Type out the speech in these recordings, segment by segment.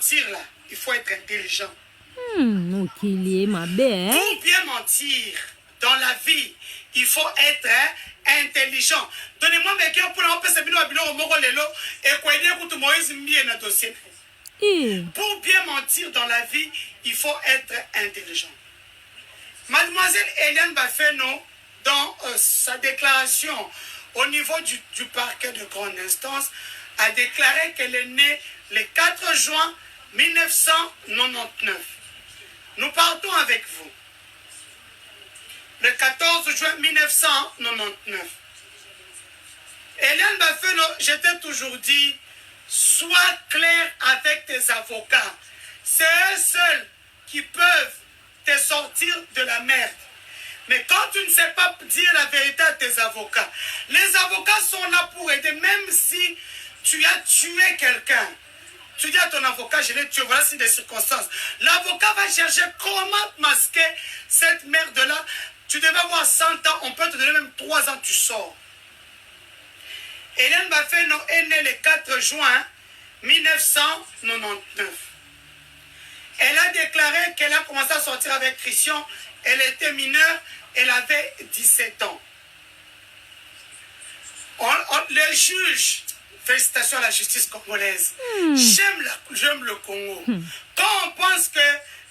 mentir là, il faut être intelligent. Ok, il est ma belle. Pour bien mentir dans la vie, il faut être intelligent. Donnez-moi mes cœurs pour l'empêcher de me dossier. Pour bien mentir dans la vie, il faut être intelligent. Mademoiselle Eliane Bafeno, dans sa déclaration au niveau du parquet de grande instance, a déclaré qu'elle est née le 4 juin 1999. Nous partons avec vous. Le 14 juin 1999. Eliane Bafeno, je t'ai toujours dit, sois clair avec tes avocats. C'est eux seuls qui peuvent te sortir de la merde. Mais quand tu ne sais pas dire la vérité à tes avocats, les avocats sont là pour aider, même si tu as tué quelqu'un. Tu dis à ton avocat, je l'ai tué, voilà c'est des circonstances. L'avocat va chercher comment masquer cette merde-là. Tu devais avoir 100 ans, on peut te donner même 3 ans, tu sors. Eliane Bafeno est née le 4 juin 1999. Elle a déclaré qu'elle a commencé à sortir avec Christian. Elle était mineure, elle avait 17 ans. Les juges, félicitations à la justice congolaise. J'aime le Congo. Quand on pense que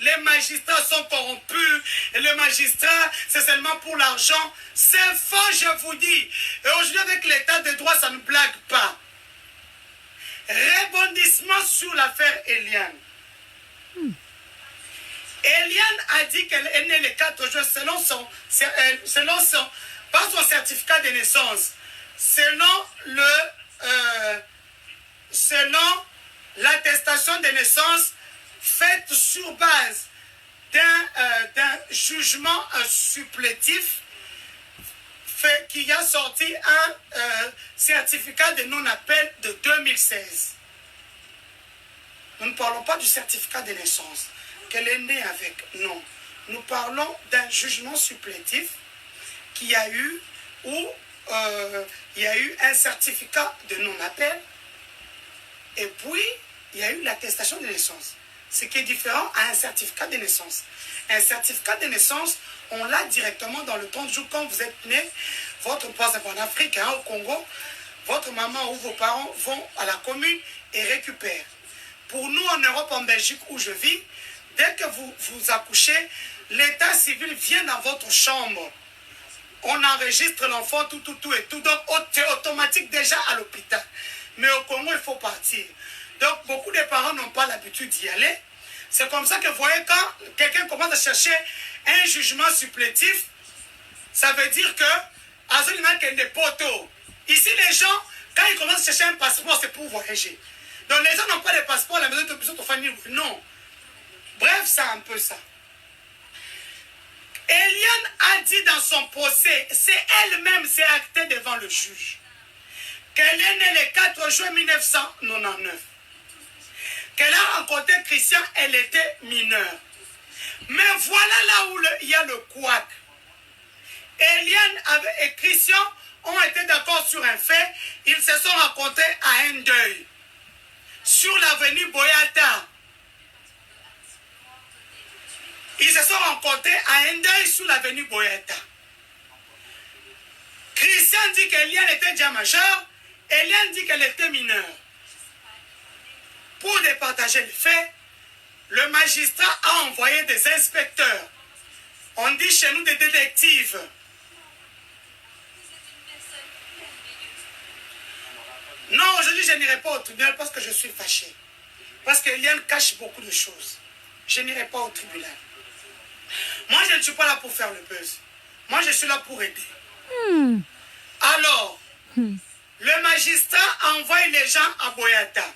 les magistrats sont corrompus, et le magistrat, c'est seulement pour l'argent, c'est faux, je vous dis. Et aujourd'hui, avec l'état de droit, ça ne blague pas. Rebondissement sur l'affaire Eliane. Eliane a dit qu'elle est née le 4 juin pas son certificat de naissance, selon l'attestation de naissance faite sur base d'un jugement supplétif qui a sorti un certificat de non-appel de 2016. Nous ne parlons pas du certificat de naissance qu'elle est née avec, non. Nous parlons d'un jugement supplétif qui a eu, où il y a eu un certificat de non-appel et puis il y a eu l'attestation de naissance. Ce qui est différent à un certificat de naissance. Un certificat de naissance, on l'a directement dans le temps de jour. Quand vous êtes né, votre père en Afrique, hein, au Congo, votre maman ou vos parents vont à la commune et récupèrent. Pour nous, en Europe, en Belgique, où je vis, dès que vous accouchez, l'état civil vient dans votre chambre. On enregistre l'enfant, tout et tout. Donc, c'est automatique déjà à l'hôpital. Mais au Congo, il faut partir. Donc, beaucoup de parents n'ont pas l'habitude d'y aller. C'est comme ça que vous voyez, quand quelqu'un commence à chercher un jugement supplétif, ça veut dire que, absolument qu'il y a des poteaux. Ici, les gens, quand ils commencent à chercher un passeport, c'est pour voyager. Donc, les gens n'ont pas de passeport à la maison de famille. Non. Bref, c'est un peu ça. Eliane a dit dans son procès, c'est elle-même s'est actée devant le juge, qu'elle est née le 4 juin 1999. Qu'elle a rencontré Christian, elle était mineure. Mais voilà là où il y a le couac. Eliane et Christian ont été d'accord sur un fait. Ils se sont rencontrés à un deuil. Sur l'avenue Boyata. Ils se sont rencontrés à un deuil sur l'avenue Boyata. Christian dit qu'Eliane était déjà majeure. Eliane dit qu'elle était mineure. Pour départager les faits, le magistrat a envoyé des inspecteurs. On dit chez nous des détectives. Non, aujourd'hui je n'irai pas au tribunal parce que je suis fâché. Parce qu'Eliane cache beaucoup de choses. Je n'irai pas au tribunal. Moi, je ne suis pas là pour faire le buzz. Moi, je suis là pour aider. Alors, le magistrat a envoyé les gens à Boyata.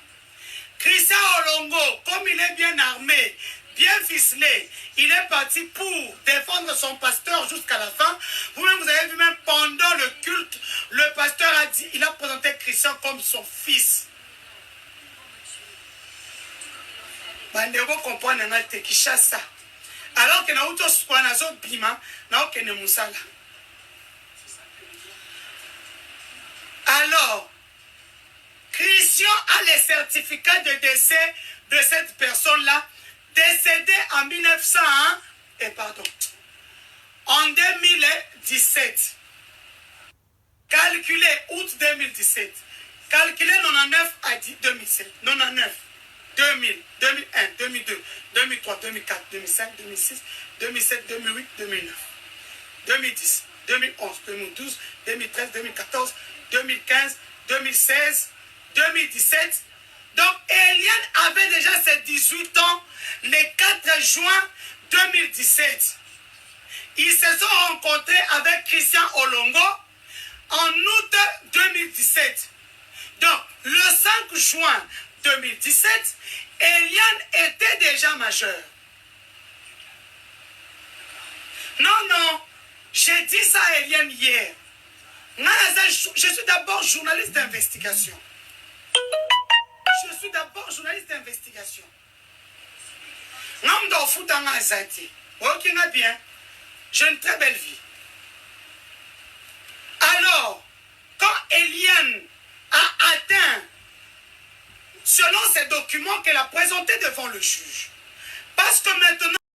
Christian Olongo, comme il est bien armé, bien ficelé, il est parti pour défendre son pasteur jusqu'à la fin. Vous-même, vous avez vu même pendant le culte, le pasteur a dit, il a présenté Christian comme son fils. Bandego comprend n'importe qui chasse ça. Alors que na uto spanazo bima na okene musala. Alors, Christian a les certificats de décès de cette personne-là, décédée en 1900, en 2017. Calculez août 2017. Calculez 99 à 2007. 99. 2000, 2001, 2002, 2003, 2004, 2005, 2006, 2007, 2008, 2009, 2010, 2011, 2012, 2013, 2014, 2015, 2016, 2017. Donc, Eliane avait déjà ses 18 ans le 4 juin 2017. Ils se sont rencontrés avec Christian Olongo en août 2017. Donc, le 5 juin 2017, Eliane était déjà majeure. Non, j'ai dit ça à Eliane hier. Je suis d'abord journaliste d'investigation. Bien. J'ai une très belle vie. Alors, quand Eliane a atteint, selon ces documents qu'elle a présentés devant le juge, parce que maintenant,